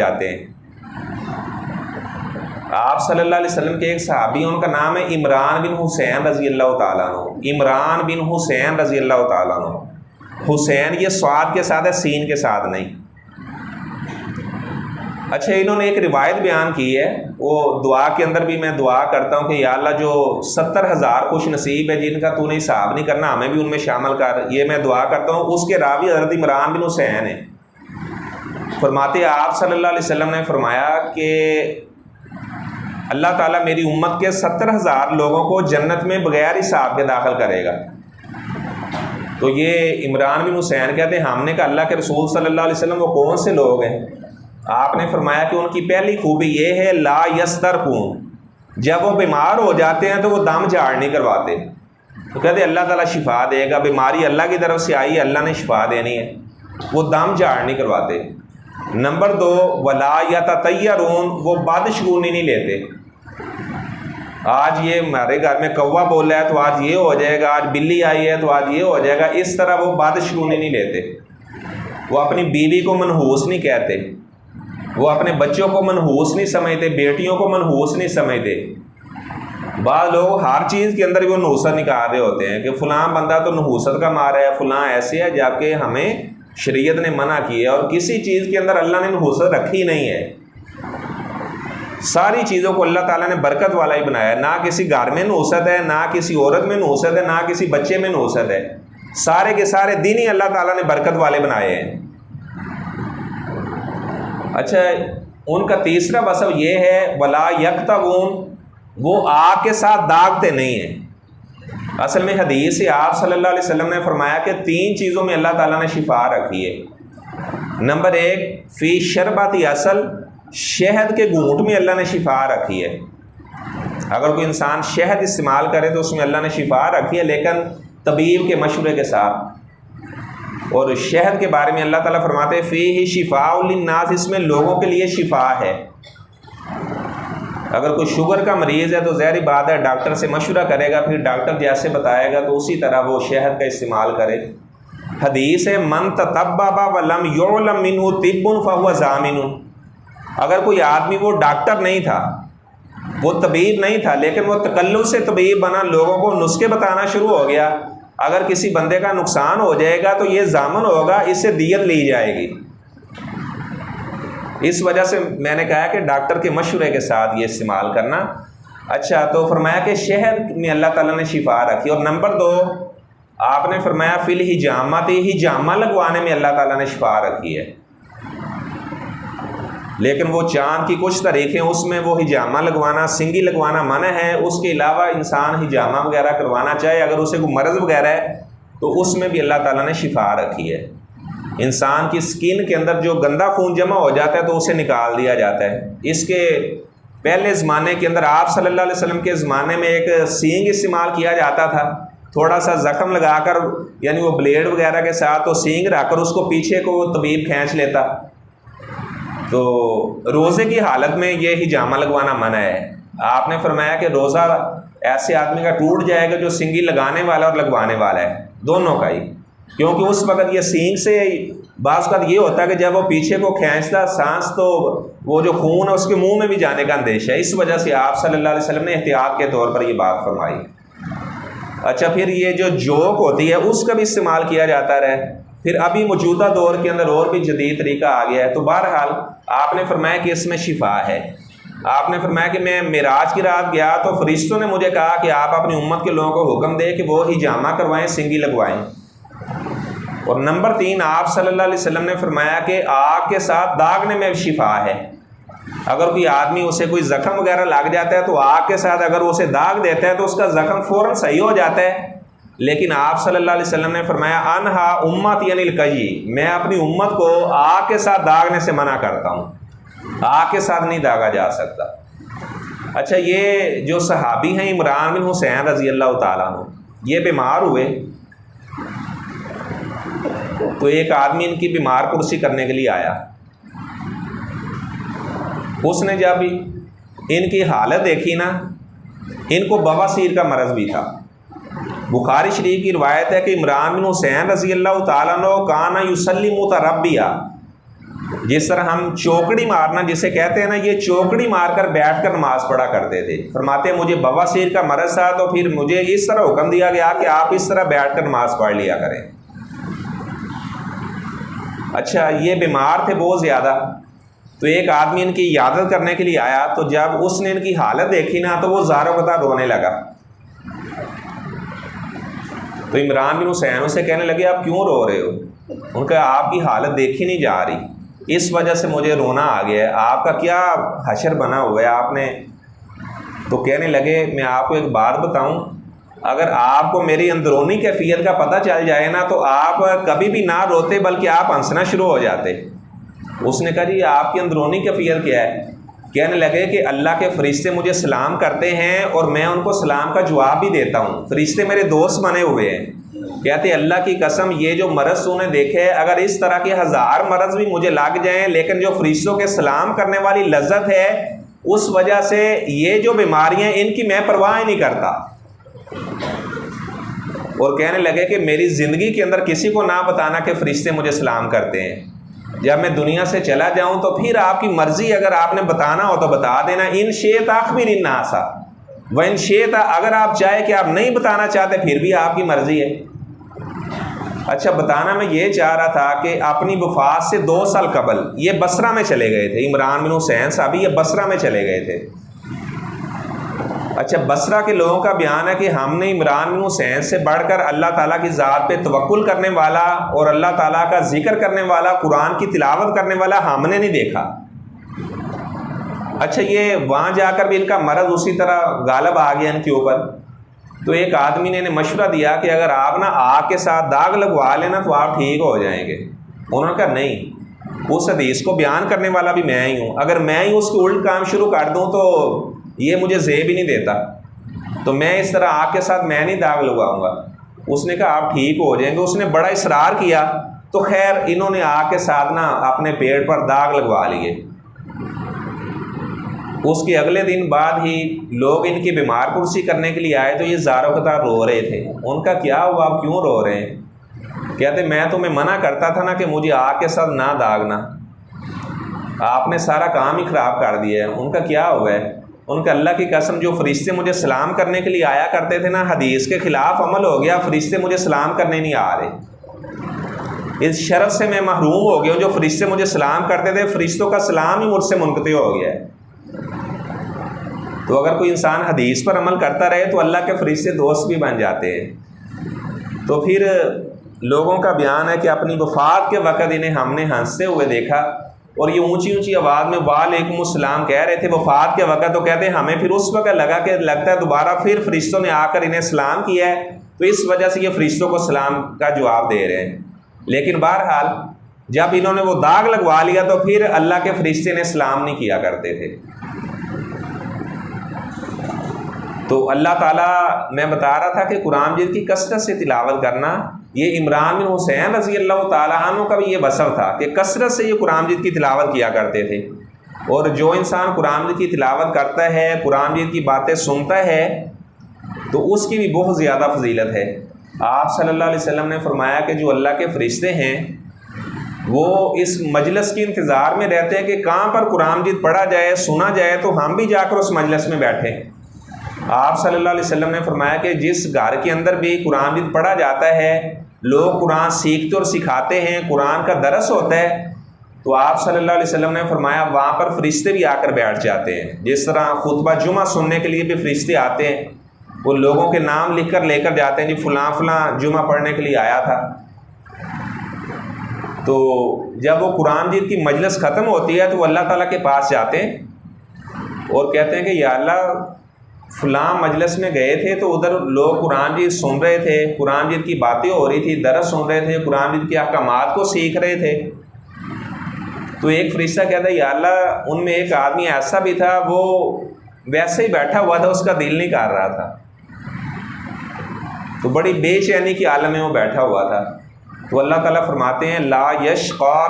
جاتے ہیں. آپ صلی اللہ علیہ وسلم کے ایک صحابی ہیں، ان کا نام ہے عمران بن حسین رضی اللہ تعالیٰ عنہ. عمران بن حسین رضی اللہ تعالیٰ عنہ. حسین یہ صاد کے ساتھ ہے، سین کے ساتھ نہیں. اچھا، انہوں نے ایک روایت بیان کی ہے، وہ دعا کے اندر بھی میں دعا کرتا ہوں کہ یا اللہ جو 70,000 خوش نصیب ہے جن کا تو نے حساب نہیں کرنا، ہمیں بھی ان میں شامل کر. یہ میں دعا کرتا ہوں. اس کے راوی حضرت عمران بن حسین ہیں. فرماتے آپ صلی اللہ علیہ وسلم نے فرمایا کہ اللہ تعالیٰ میری امت کے 70,000 لوگوں کو جنت میں بغیر حساب کے داخل کرے گا. تو یہ عمران بن حسین کہتے ہیں ہم نے کہا اللہ کے رسول صلی اللہ علیہ وسلم وہ کون سے لوگ ہیں؟ آپ نے فرمایا کہ ان کی پہلی خوبی یہ ہے لا یسترقون، جب وہ بیمار ہو جاتے ہیں تو وہ دم جھاڑ نہیں کرواتے. تو کہتے ہیں اللہ تعالیٰ شفا دے گا، بیماری اللہ کی طرف سے آئی ہے، اللہ نے شفا دینی ہے، وہ دم جھاڑ نہیں کرواتے. نمبر 2 ولا یتطیرون، وہ بدشگونی نہیں لیتے. آج یہ ہمارے گھر میں کوا بولا ہے تو آج یہ ہو جائے گا، آج بلی آئی ہے تو آج یہ ہو جائے گا. اس طرح وہ بدشگونی نہیں لیتے. وہ اپنی بیوی کو منحوس نہیں کہتے، وہ اپنے بچوں کو منحوس نہیں سمجھتے، بیٹیوں کو منحوس نہیں سمجھتے. بعض لوگ ہر چیز کے اندر بھی وہ نحوست نکال رہے ہوتے ہیں کہ فلاں بندہ تو نحوست کا مارا ہے، فلاں ایسے ہے، جبکہ ہمیں شریعت نے منع کی ہے اور کسی چیز کے اندر اللہ نے نحوست رکھی نہیں ہے. ساری چیزوں کو اللہ تعالیٰ نے برکت والا ہی بنایا ہے. نہ کسی گھر میں نحوست ہے، نہ کسی عورت میں نحوست ہے، نہ کسی بچے میں نحوست ہے. سارے کے سارے دین ہی اللہ تعالیٰ نے برکت والے بنائے ہیں. اچھا، ان کا تیسرا وصف یہ ہے ولا یکتوون، وہ آگ کے ساتھ داغتے نہیں ہیں. اصل میں حدیث سے آپ صلی اللہ علیہ وسلم نے فرمایا کہ 3 چیزوں میں اللہ تعالیٰ نے شفا رکھی ہے. نمبر 1 فی شربت اصل، شہد کے گھونٹ میں اللہ نے شفا رکھی ہے. اگر کوئی انسان شہد استعمال کرے تو اس میں اللہ نے شفا رکھی ہے، لیکن طبیب کے مشورے کے ساتھ. اور شہد کے بارے میں اللہ تعالیٰ فرماتے ہیں فیہ شفاء للناس، اس میں لوگوں کے لیے شفا ہے. اگر کوئی شوگر کا مریض ہے تو ظاہری بات ہے ڈاکٹر سے مشورہ کرے گا، پھر ڈاکٹر جیسے بتائے گا تو اسی طرح وہ شہد کا استعمال کرے. حدیث ہے من تطبب ولم یعلم منہ طب فہو ضامن. اگر کوئی آدمی وہ ڈاکٹر نہیں تھا، وہ طبیب نہیں تھا، لیکن وہ تکلف سے طبیب بنا، لوگوں کو نسخے بتانا شروع ہو گیا، اگر کسی بندے کا نقصان ہو جائے گا تو یہ ضامن ہوگا، اس سے دیت لی جائے گی. اس وجہ سے میں نے کہا کہ ڈاکٹر کے مشورے کے ساتھ یہ استعمال کرنا. اچھا، تو فرمایا کہ شہد میں اللہ تعالیٰ نے شفا رکھی. اور نمبر 2 آپ نے فرمایا فی الحجامۃ، حجامہ لگوانے میں اللہ تعالیٰ نے شفا رکھی ہے. لیکن وہ چاند کی کچھ طریقیں، اس میں وہ حجامہ لگوانا، سنگی لگوانا منع ہے. اس کے علاوہ انسان حجامہ وغیرہ کروانا چاہے، اگر اسے کوئی مرض وغیرہ ہے تو اس میں بھی اللہ تعالیٰ نے شفا رکھی ہے. انسان کی سکن کے اندر جو گندا خون جمع ہو جاتا ہے تو اسے نکال دیا جاتا ہے. اس کے پہلے زمانے کے اندر آپ صلی اللہ علیہ وسلم کے زمانے میں ایک سینگ استعمال کیا جاتا تھا. تھوڑا سا زخم لگا کر، یعنی وہ بلیڈ وغیرہ کے ساتھ وہ سینگ رکھ کر اس کو پیچھے کو وہ طبیب کھینچ لیتا. تو روزے کی حالت میں یہ حجامہ لگوانا منع ہے. آپ نے فرمایا کہ روزہ ایسے آدمی کا ٹوٹ جائے گا جو سنگی لگانے والا اور لگوانے والا ہے، دونوں کا ہی. کیونکہ اس وقت یہ سینگ سے بعض وقت یہ ہوتا ہے کہ جب وہ پیچھے کو کھینچتا سانس تو وہ جو خون ہے اس کے منہ میں بھی جانے کا اندیشہ ہے. اس وجہ سے آپ صلی اللہ علیہ وسلم نے احتیاط کے طور پر یہ بات فرمائی. اچھا، پھر یہ جو جوک ہوتی ہے اس کا بھی استعمال کیا جاتا رہے. پھر ابھی موجودہ دور کے اندر اور بھی جدید طریقہ آ گیا ہے. تو بہرحال آپ نے فرمایا کہ اس میں شفا ہے. آپ نے فرمایا کہ میں معراج کی رات گیا تو فرشتوں نے مجھے کہا کہ آپ اپنی امت کے لوگوں کو حکم دیں کہ وہ حجامہ کروائیں، سنگی لگوائیں. اور نمبر 3 آپ صلی اللہ علیہ وسلم نے فرمایا کہ آگ کے ساتھ داغنے میں شفا ہے. اگر کوئی آدمی اسے کوئی زخم وغیرہ لگ جاتا ہے تو آگ کے ساتھ اگر وہ اسے داغ دیتا ہے تو اس کا زخم فوراً صحیح ہو جاتا ہے. لیکن آپ صلی اللہ علیہ وسلم نے فرمایا انہا امتی عن القی، میں اپنی امت کو آگ کے ساتھ داغنے سے منع کرتا ہوں. آگ کے ساتھ نہیں داغا جا سکتا. اچھا، یہ جو صحابی ہیں عمران بن حسین رضی اللہ تعالیٰ عنہ، یہ بیمار ہوئے تو ایک آدمی ان کی بیمار پرسی کرنے کے لیے آیا. اس نے جب ان کی حالت دیکھی نا، ان کو بواسیر کا مرض بھی تھا. بخاری شریف کی روایت ہے کہ عمران بن حسین رضی اللہ تعالیٰ عنہ کانا یصلی متربیہ، جس طرح ہم چوکڑی مارنا جسے کہتے ہیں نا، یہ چوکڑی مار کر بیٹھ کر نماز پڑھا کرتے تھے۔ فرماتے ہیں مجھے بواسیر کا مرض تھا تو پھر مجھے اس طرح حکم دیا گیا کہ آپ اس طرح بیٹھ کر نماز پڑھ لیا کریں۔ اچھا، یہ بیمار تھے بہت زیادہ، تو ایک آدمی ان کی عیادت کرنے کے لیے آیا، تو جب اس نے ان کی حالت دیکھی نا تو وہ زاروں قطع رونے لگا۔ تو عمران بن حسین اسے کہنے لگے آپ کیوں رو رہے ہو؟ ان کا آپ کی حالت دیکھی نہیں جا رہی، اس وجہ سے مجھے رونا آ گیا ہے، آپ کا کیا حشر بنا ہوا ہے آپ نے؟ تو کہنے لگے میں آپ کو ایک بات بتاؤں، اگر آپ کو میری اندرونی کیفیت کا پتہ چل جائے نا تو آپ کبھی بھی نہ روتے بلکہ آپ ہنسنا شروع ہو جاتے۔ اس نے کہا جی آپ کی اندرونی کیفیت کیا ہے؟ کہنے لگے کہ اللہ کے فرشتے مجھے سلام کرتے ہیں اور میں ان کو سلام کا جواب بھی دیتا ہوں، فرشتے میرے دوست بنے ہوئے ہیں۔ کہتے اللہ کی قسم یہ جو مرض تو نے دیکھے، اگر اس طرح کے 1000 مرض بھی مجھے لگ جائیں لیکن جو فرشتوں کے سلام کرنے والی لذت ہے اس وجہ سے یہ جو بیماریاں ان کی میں پرواہ ہی نہیں کرتا۔ اور کہنے لگے کہ میری زندگی کے اندر کسی کو نہ بتانا کہ فرشتے مجھے سلام کرتے ہیں، جب میں دنیا سے چلا جاؤں تو پھر آپ کی مرضی، اگر آپ نے بتانا ہو تو بتا دینا۔ ان شئت اخبر الناس وان شئت، اگر آپ چاہے کہ آپ نہیں بتانا چاہتے پھر بھی آپ کی مرضی ہے۔ اچھا، بتانا میں یہ چاہ رہا تھا کہ اپنی وفات سے 2 سال قبل یہ بصرہ میں چلے گئے تھے، عمران بن حسین صاحب یہ بصرہ میں چلے گئے تھے۔ اچھا، بصرہ کے لوگوں کا بیان ہے کہ ہم نے عمران بن حسین سے بڑھ کر اللہ تعالیٰ کی ذات پہ توکل کرنے والا اور اللہ تعالیٰ کا ذکر کرنے والا، قرآن کی تلاوت کرنے والا ہم نے نہیں دیکھا۔ اچھا، یہ وہاں جا کر بھی ان کا مرض اسی طرح غالب آ گیا ان کے اوپر۔ تو ایک آدمی نے انہیں مشورہ دیا کہ اگر آپ نا آگ کے ساتھ داغ لگوا لینا تو آپ ٹھیک ہو جائیں گے۔ انہوں نے کہا نہیں، اس حدیث کو بیان کرنے والا بھی میں ہی ہوں، اگر میں ہی اس کے الٹ کام شروع کر دوں تو یہ مجھے زیب ہی نہیں دیتا، تو میں اس طرح آگ کے ساتھ میں نہیں داغ لگواؤں گا۔ اس نے کہا آپ ٹھیک ہو جائیں گے۔ اس نے بڑا اصرار کیا تو خیر انہوں نے آگ کے ساتھ نا اپنے پیٹ پر داغ لگوا لیے۔ اس کے اگلے دن بعد ہی لوگ ان کی بیمار پرسی کرنے کے لیے آئے تو یہ زاروں قطار رو رہے تھے۔ ان کا کیا ہوا، آپ کیوں رو رہے ہیں؟ کہتے میں تمہیں منع کرتا تھا نا کہ مجھے آگ کے ساتھ نہ داغنا، آپ نے سارا کام ہی خراب کر دیا ہے۔ ان کا کیا ہوا ہے؟ ان کا اللہ کی قسم جو فرشتے مجھے سلام کرنے کے لیے آیا کرتے تھے نا، حدیث کے خلاف عمل ہو گیا، فرشتے مجھے سلام کرنے نہیں آ رہے۔ اس شرف سے میں محروم ہو گیا ہوں، جو فرشتے مجھے سلام کرتے تھے فرشتوں کا سلام ہی مجھ سے منقطع ہو گیا ہے۔ تو اگر کوئی انسان حدیث پر عمل کرتا رہے تو اللہ کے فرشتے دوست بھی بن جاتے ہیں۔ تو پھر لوگوں کا بیان ہے کہ اپنی وفات کے وقت انہیں ہم نے ہنستے ہوئے دیکھا اور یہ اونچی اونچی آواز میں وعلیکم السلام کہہ رہے تھے وفات کے وقت۔ تو کہتے ہیں ہمیں پھر اس وقت لگا کہ لگتا ہے دوبارہ پھر فرشتوں نے آ کر انہیں سلام کیا ہے، تو اس وجہ سے یہ فرشتوں کو سلام کا جواب دے رہے ہیں۔ لیکن بہرحال جب انہوں نے وہ داغ لگوا لیا تو پھر اللہ کے فرشتے نے سلام نہیں کیا کرتے تھے۔ تو اللہ تعالیٰ، میں بتا رہا تھا کہ قرآن مجید کی کثرت سے تلاوت کرنا، یہ عمران بن حسین رضی اللہ تعالیٰ عنہ کا بھی یہ وصف تھا کہ کثرت سے یہ قرآن مجید کی تلاوت کیا کرتے تھے۔ اور جو انسان قرآن مجید کی تلاوت کرتا ہے، قرآن مجید کی باتیں سنتا ہے، تو اس کی بھی بہت زیادہ فضیلت ہے۔ آپ صلی اللہ علیہ وسلم نے فرمایا کہ جو اللہ کے فرشتے ہیں وہ اس مجلس کے انتظار میں رہتے ہیں کہ کہاں پر قرآن مجید پڑھا جائے، سنا جائے تو ہم بھی جا کر اس مجلس میں بیٹھیں۔ آپ صلی اللہ علیہ وسلم نے فرمایا کہ جس گھر کے اندر بھی قرآن مجید پڑھا جاتا ہے، لوگ قرآن سیکھتے اور سکھاتے ہیں، قرآن کا درس ہوتا ہے، تو آپ صلی اللہ علیہ وسلم نے فرمایا وہاں پر فرشتے بھی آ کر بیٹھ جاتے ہیں۔ جس طرح خطبہ جمعہ سننے کے لیے بھی فرشتے آتے ہیں، وہ لوگوں کے نام لکھ کر لے کر جاتے ہیں، جی فلاں فلاں جمعہ پڑھنے کے لیے آیا تھا۔ تو جب وہ قرآن مجید کی مجلس ختم ہوتی ہے تو وہ اللہ تعالیٰ کے پاس جاتے ہیں اور کہتے ہیں کہ یا اللہ فلاں مجلس میں گئے تھے تو ادھر لوگ قرآن مجید سن رہے تھے، قرآن مجید کی باتیں ہو رہی تھی، درس سن رہے تھے، قرآن مجید کے احکامات کو سیکھ رہے تھے۔ تو ایک فرشتہ کہتا ہے یا اللہ ان میں ایک آدمی ایسا بھی تھا وہ ویسے ہی بیٹھا ہوا تھا، اس کا دل نہیں کر رہا تھا، تو بڑی بے چینی کی عالم میں وہ بیٹھا ہوا تھا۔ تو اللہ تعالیٰ فرماتے ہیں لا یشقا